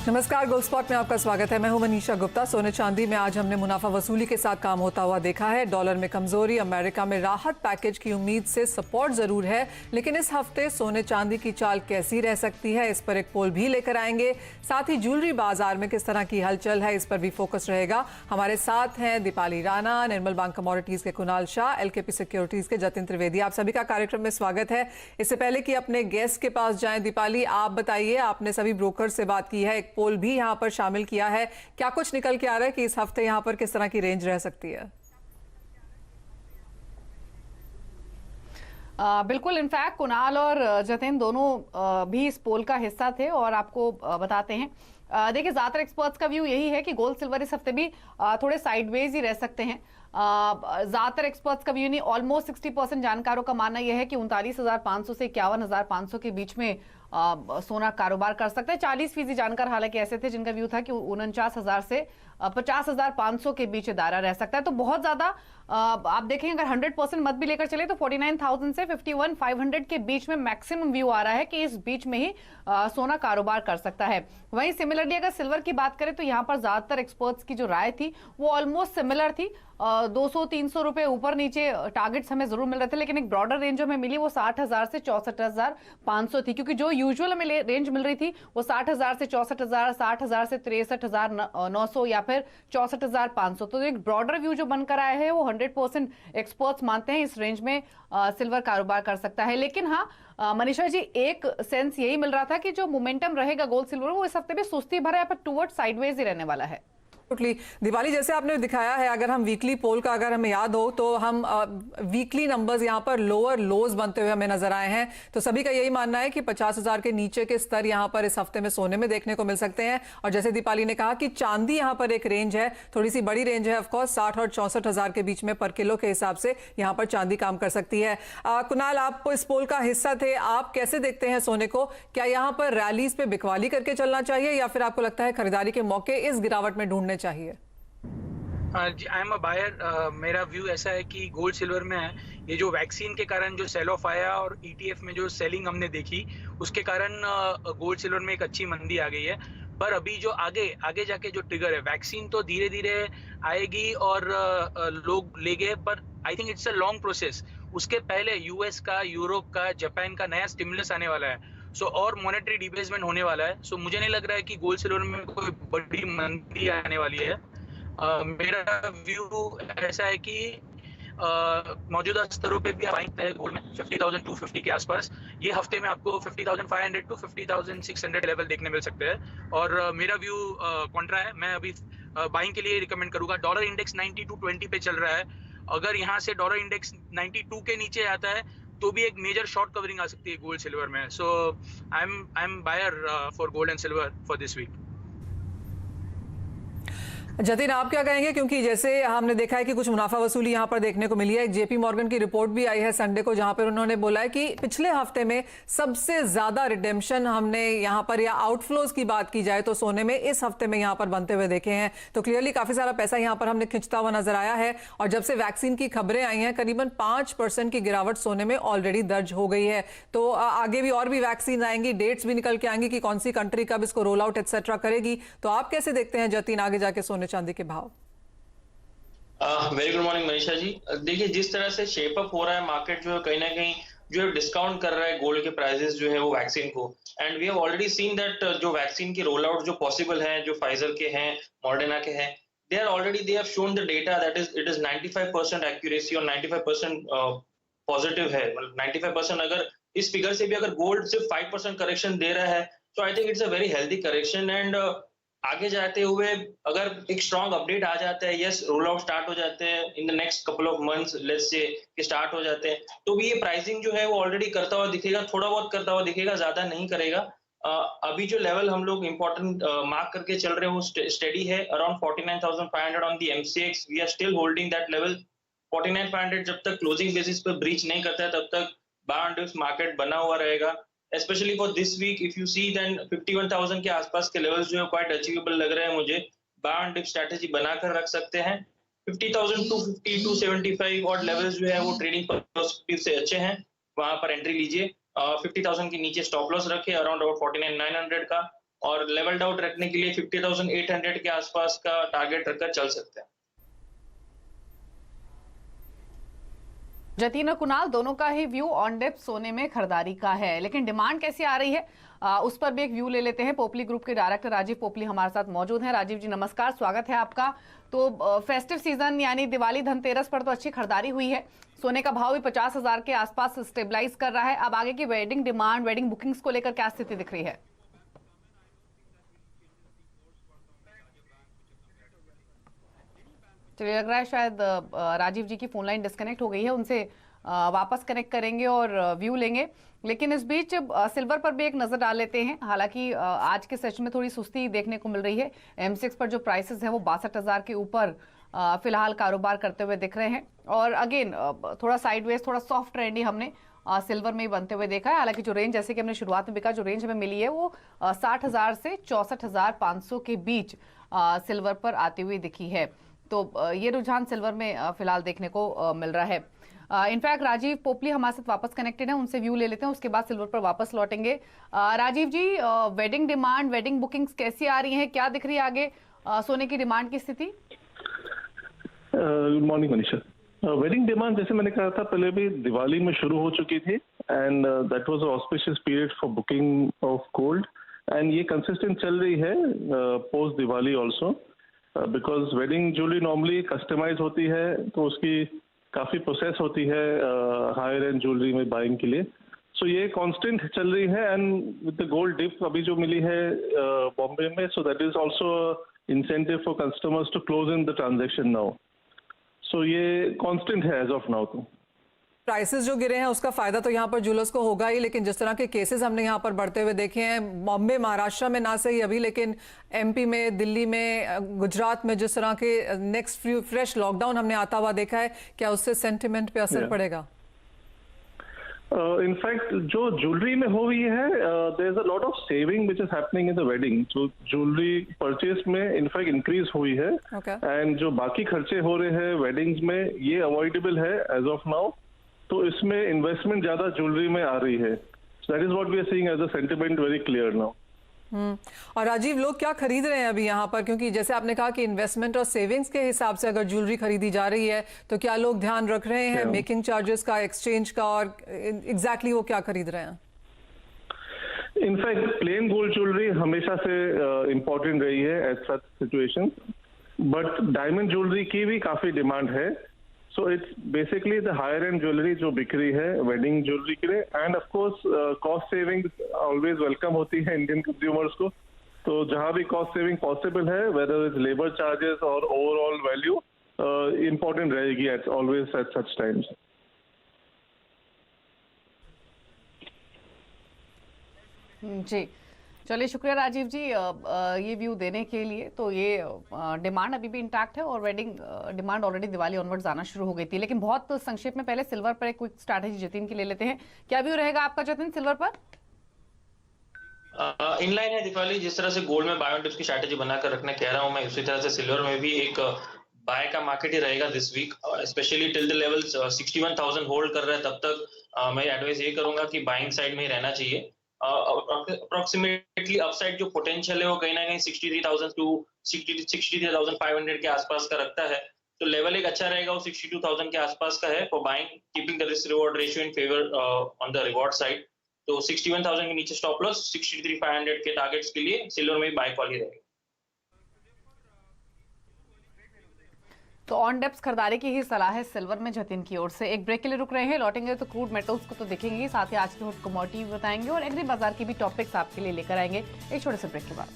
नमस्कार, gold spot में आपका स्वागत है। मैं हूं मनीषा गुप्ता। सोने चांदी में आज हमने मुनाफा वसूली के साथ काम होता हुआ देखा है। डॉलर में कमजोरी, अमेरिका में राहत पैकेज की उम्मीद से सपोर्ट जरूर है, लेकिन इस हफ्ते सोने चांदी की चाल कैसी रह सकती है, इस पर एक पोल भी लेकर आएंगे। साथ ही ज्वेलरी बाजार में किस तरह की हलचल है, इस पर भी फोकस रहेगा। हमारे साथ हैं दीपाली राणा, निर्मल बैंक कमोडिटीज के कुणाल शाह, एलकेपी सिक्योरिटीज के जतिन त्रिवेदी। आप सभी का कार्यक्रम में स्वागत है। इससे पहले कि अपने गेस्ट के पास जाएं, दीपाली आप बताइए, आपने सभी ब्रोकर से बात की है, एक पोल भी यहां पर शामिल किया है, क्या कुछ निकल के आ रहा है कि इस हफ्ते यहां पर किस तरह की रेंज रह सकती है? बिल्कुल, इनफैक्ट कुणाल और जतिन दोनों भी इस पोल का हिस्सा थे और आपको बताते हैं। देखिए, ज्यादातर एक्सपर्ट्स का व्यू यही है कि गोल्ड सिल्वर इस हफ्ते भी थोड़े साइडवेज ही रह सकते हैं। ज्यादातर एक्सपर्ट्स का व्यू नहीं, ऑलमोस्ट 60% जानकारों का मानना यह है कि 39,500 से 51,500 के बीच में सोना कारोबार कर सकता है। 40% जानकार हालांकि ऐसे थे जिनका व्यू था कि 49,000 से 50,500 के बीच दायरा रह सकता है। तो बहुत ज्यादा आप देखेंगे, अगर 100% मत भी लेकर चले तो 49,000 से 51,500 के बीच में मैक्सिमम व्यू आ रहा है कि इस बीच में ही सोना कारोबार कर सकता है। वहीं सिमिलरली अगर सिल्वर की बात करें तो यहाँ पर ज्यादातर एक्सपर्ट्स की जो राय थी वो ऑलमोस्ट सिमिलर थी। 200-300 रुपए ऊपर नीचे टारगेट्स हमें जरूर मिल रहे थे, लेकिन एक ब्रॉडर रेंज हमें मिली वो 60,000 से 64,500 थी, क्योंकि जो यूजुअल हमें रेंज मिल रही थी वो 60,000 से 64,000, 60,000 से 63,900 या फिर 64,500। तो एक ब्रॉडर व्यू जो बनकर आया है वो 100% एक्सपर्ट्स मानते हैं इस रेंज में सिल्वर कारोबार कर सकता है। लेकिन हाँ मनीषा जी, एक सेंस यही मिल रहा था कि जो मोमेंटम रहेगा गोल्ड सिल्वर वो इस हफ्ते में सुस्ती भरा है, पर टुवर्ड साइडवेज ही रहने वाला है। दिवाली, जैसे आपने दिखाया है, अगर हम वीकली पोल का अगर हमें याद हो तो हम वीकली नंबर्स यहां पर लोअर लोज बनते हुए हमें नजर आए हैं। तो सभी का यही मानना है कि 50,000 के नीचे के स्तर यहां पर इस हफ्ते में सोने में देखने को मिल सकते हैं। और जैसे दीपाली ने कहा कि चांदी यहां पर एक रेंज है, थोड़ी सी बड़ी रेंज है ऑफकोर्स, 60 और 64,000 के बीच में पर किलो के हिसाब से यहां पर चांदी काम कर सकती है। कुणाल, आप इस पोल का हिस्सा थे, आप कैसे देखते हैं सोने को? क्या यहां पर रैलीज पे बिकवाली करके चलना चाहिए या फिर आपको लगता है खरीदारी के मौके इस गिरावट में ढूंढने चाहिए? जी, आई एम अ बायर। मेरा व्यू ऐसा है कि गोल्ड सिल्वर में है, ये जो वैक्सीन के कारण जो सेल ऑफ आया और ईटीएफ में जो सेलिंग हमने देखी उसके कारण गोल्ड सिल्वर में एक अच्छी मंदी आ गई है। पर अभी जो आगे जाके जो ट्रिगर है, वैक्सीन तो धीरे धीरे आएगी और लोग ले गए, पर I think it's a long process. उसके पहले यूएस का, यूरोप का, जापान का नया स्टिमुलस आने वाला है, और मॉनेटरी डिबेसमेंट होने वाला है। मुझे नहीं लग रहा है कि गोल्ड सिल्वर में कोई बड़ी मंदी आने वाली है। मेरा व्यू ऐसा है कि मौजूदा स्तरों पे भी आप आएंगे गोल्ड में 50,250 के आसपास। ये हफ्ते में आपको 50,500 टू 50,600 लेवल देखने मिल सकते हैं। और मेरा व्यू कॉन्ट्रा है, मैं अभी बाइंग के लिए रिकमेंड करूंगा। डॉलर इंडेक्स 9220 पे चल रहा है, अगर यहाँ से डॉलर इंडेक्स 92 के नीचे आता है तो भी एक मेजर शॉर्ट कवरिंग आ सकती है गोल्ड सिल्वर में। So I am buyer for gold and silver for this week. Jatin, आप क्या कहेंगे? क्योंकि जैसे हमने देखा है कि कुछ मुनाफा वसूली यहां पर देखने को मिली है। जेपी मॉर्गन की रिपोर्ट भी आई है संडे को, जहां पर उन्होंने बोला है कि पिछले हफ्ते में सबसे ज्यादा रिडेम्पशन हमने यहां पर, या आउटफ्लोज की बात की जाए तो सोने में इस हफ्ते में यहां पर बनते हुए देखे हैं। तो क्लियरली काफी सारा पैसा यहां पर हमने खिंचता हुआ नजर आया है। और जब से वैक्सीन की खबरें आई हैं, करीबन 5% की गिरावट सोने में ऑलरेडी दर्ज हो गई है। तो आगे भी और भी वैक्सीन आएंगी, डेट्स भी निकल के आएंगी कि कौन सी कंट्री कब इसको रोल आउट एक्सेट्रा करेगी। तो आप कैसे देखते हैं जतिन आगे जाके सोने चांदी के भाव? Very good morning Manisha ji. देखिए, जिस तरह से शेप अप हो रहा है मार्केट, जो है कहीं ना कहीं जो है डिस्काउंट कर रहा है गोल्ड के प्राइसेस जो है वो वैक्सीन को। And we have already seen that जो वैक्सीन की रोल आउट जो पॉसिबल है, जो फाइजर के हैं, मॉडर्ना के हैं, they have shown the data that it is 95% accuracy और 95% पॉजिटिव है। मतलब 95%, अगर इस फिगर से भी अगर गोल्ड सिर्फ 5% करेक्शन दे रहा है तो I think it's a very healthy correction. And आगे जाते हुए अगर एक स्ट्रॉन्ग अपडेट आ जाता है, यस रोल आउट स्टार्ट हो जाते हैं in the next couple of months, let's say कि स्टार्ट हो जाते हैं, तो भी ये प्राइसिंग जो है वो ऑलरेडी करता हुआ दिखेगा, थोड़ा बहुत करता हुआ दिखेगा, ज्यादा नहीं करेगा। अभी जो लेवल हम लोग इंपॉर्टेंट मार्क करके चल रहे हैं वो स्टेडी है, around 49,500 on the MCX. We are still holding that level. 49,500 जब तक क्लोजिंग बेसिस पे ब्रीच नहीं करता है तब तक बाय एंड डिप्स मार्केट बना हुआ रहेगा। Specially for this week if you see, then 51,000 के आसपास के लेवल्स जो है क्वाइट अचीवेबल लग रहे हैं मुझे। बाय एंड डिप स्ट्रेटजी बनाकर रख सकते हैं। 50,250 275 और लेवल्स जो है वो ट्रेडिंग पर्सपेक्टिव से अच्छे हैं, वहां पर एंट्री लीजिए। 50,000 के नीचे स्टॉप लॉस रखे अराउंड 49,900 का। और लेवल आउट रखने के लिए 50,800 के आसपास का टारगेट रखकर चल सकते हैं। जतिन और कुणाल दोनों का ही व्यू ऑन डिप सोने में खरीदारी का है, लेकिन डिमांड कैसी आ रही है उस पर भी एक व्यू ले लेते हैं। पोपली ग्रुप के डायरेक्टर राजीव पोपली हमारे साथ मौजूद हैं। राजीव जी नमस्कार, स्वागत है आपका। तो फेस्टिव सीजन यानी दिवाली धनतेरस पर तो अच्छी खरीदारी हुई है, सोने का भाव भी 50,000 के आसपास स्टेबलाइज कर रहा है। अब आगे की वेडिंग डिमांड, वेडिंग बुकिंग्स को लेकर क्या स्थिति दिख रही है? चलिए, लग रहा है शायद राजीव जी की फोन लाइन डिस्कनेक्ट हो गई है, उनसे वापस कनेक्ट करेंगे और व्यू लेंगे। लेकिन इस बीच सिल्वर पर भी एक नजर डाल लेते हैं। हालांकि आज के सेशन में थोड़ी सुस्ती देखने को मिल रही है। M6 पर जो प्राइसेस है वो 62,000 के ऊपर फिलहाल कारोबार करते हुए दिख रहे हैं। और अगेन थोड़ा साइडवेज, थोड़ा सॉफ्ट ट्रेंड ही हमने सिल्वर में ही बनते हुए देखा है। हालांकि जो रेंज, जैसे कि हमने शुरुआत में देखा, जो रेंज हमें मिली है वो 60,000 से 64,500 के बीच सिल्वर पर आती हुई दिखी है। तो ये रुझान सिल्वर में फिलहाल देखने को मिल रहा है। इनफैक्ट राजीव पोपली हमारे साथ वापस कनेक्टेड है, उनसे व्यू ले लेते हैं, उसके बाद सिल्वर पर वापस लौटेंगे। राजीव जी, वेडिंग डिमांड, वेडिंग बुकिंग्स कैसी आ रही हैं, क्या दिख रही है आगे सोने की डिमांड की स्थिति? Good morning Manisha. Wedding demand जैसे मैंने कहा था पहले भी दिवाली में शुरू हो चुकी थी and that was auspicious period for booking of gold and ये कंसिस्टेंट चल रही है post Diwali also, because wedding jewellery normally customise होती है तो उसकी काफ़ी प्रोसेस होती है हायर एंड ज्वेलरी में बाइंग के लिए। सो ये कांस्टेंट चल रही है and with the gold dip अभी जो मिली है बॉम्बे में, so that is also incentive for customers to close in the transaction now. So ये कांस्टेंट है एज ऑफ नाउ। तो प्राइसेस जो गिरे हैं उसका फायदा तो यहाँ पर ज्वेलर्स को होगा ही, लेकिन जिस तरह के केसेस हमने यहाँ पर बढ़ते हुए देखे हैं, बॉम्बे महाराष्ट्र में ना सही अभी, लेकिन MP में, दिल्ली में, गुजरात में जिस तरह के नेक्स्ट फ्रेश लॉकडाउन हमने आता हुआ देखा है, क्या उससे सेंटिमेंट पे असर पड़ेगा? इनफैक्ट जो ज्वेलरी में हो रही है there is a lot of saving which is happening in the wedding. जो ज्वेलरी परचेस में इनफैक्ट इंक्रीज हुई है एंड जो बाकी खर्चे हो रहे हैं वेडिंग्स में ये अवॉइडेबल है एज ऑफ नाउ। तो इसमें इन्वेस्टमेंट ज्यादा ज्वेलरी में आ रही है। That is what we are seeing as a sentiment very clear now. और राजीव, लोग क्या खरीद रहे हैं अभी यहाँ पर? क्योंकि जैसे आपने कहा कि इन्वेस्टमेंट और सेविंग्स के हिसाब से अगर ज्वेलरी खरीदी जा रही है तो क्या लोग ध्यान रख रहे हैं मेकिंग चार्जेस का, एक्सचेंज का, और एग्जैक्टली वो क्या खरीद रहे हैं? इनफैक्ट प्लेन गोल्ड ज्वेलरी हमेशा से इम्पोर्टेंट रही है as such situation, but diamond jewellery की भी काफी डिमांड है। So it's basically the higher end jewelry जो बिक रही है वेडिंग ज्वेलरी के लिए and of course cost saving always welcome होती है इंडियन कंज्यूमर्स को। तो जहां भी कॉस्ट सेविंग पॉसिबल है, वेदर इज लेबर चार्जेस और ओवरऑल वैल्यू, इंपॉर्टेंट रहेगी at always at such times. जी, चलिए, शुक्रिया राजीव जी ये व्यू देने के लिए। तो ये डिमांड अभी भी इंटैक्ट है और wedding demand already Diwali onwards आना शुरू हो गई थी। लेकिन बहुत संक्षेप में पहले सिल्वर पर एक क्विक स्ट्रैटेजी जतिन की ले लेते हैं। क्या व्यू रहेगा आपका जतिन सिल्वर पर? इनलाइन है दिवाली, जिस तरह से गोल्ड में बाय ऑन डिप्स की स्ट्रैटेजी बनाकर रखने कह रहा हूं मैं, उसी तरह से सिल्वर में भी एक बाय का मार्केट ही रहेगा this week, specially till the levels 61,000 hold कर रहा है तब तक मैं एडवाइस ये करूंगा कि बाइंग साइड में ही रहना चाहिए। अप्रोक्सीमेटली अपसाइड जो पोटेंशियल है वो कहीं ना कहीं 63,000 टू 63,500 के आसपास का रखता है। तो लेवल एक अच्छा रहेगा, वो 62,000 के आसपास का है for buying, keeping the risk reward ratio in favour on the reward side. तो 61,000 के नीचे स्टॉप लॉस, 63,500 के टारगेट्स के लिए सिल्वर में बाय कॉल ही रहेगा। तो ऑन डेप्स खरीदारी की ही सलाह है सिल्वर में जतिन की ओर से। एक ब्रेक के लिए रुक रहे हैं, लौटेंगे तो क्रूड मेटल्स को तो देखेंगे, साथ ही आज की हॉट कमोडिटी बताएंगे और एग्री बाजार की भी टॉपिक्स आपके लिए लेकर आएंगे एक छोटे से ब्रेक के बाद।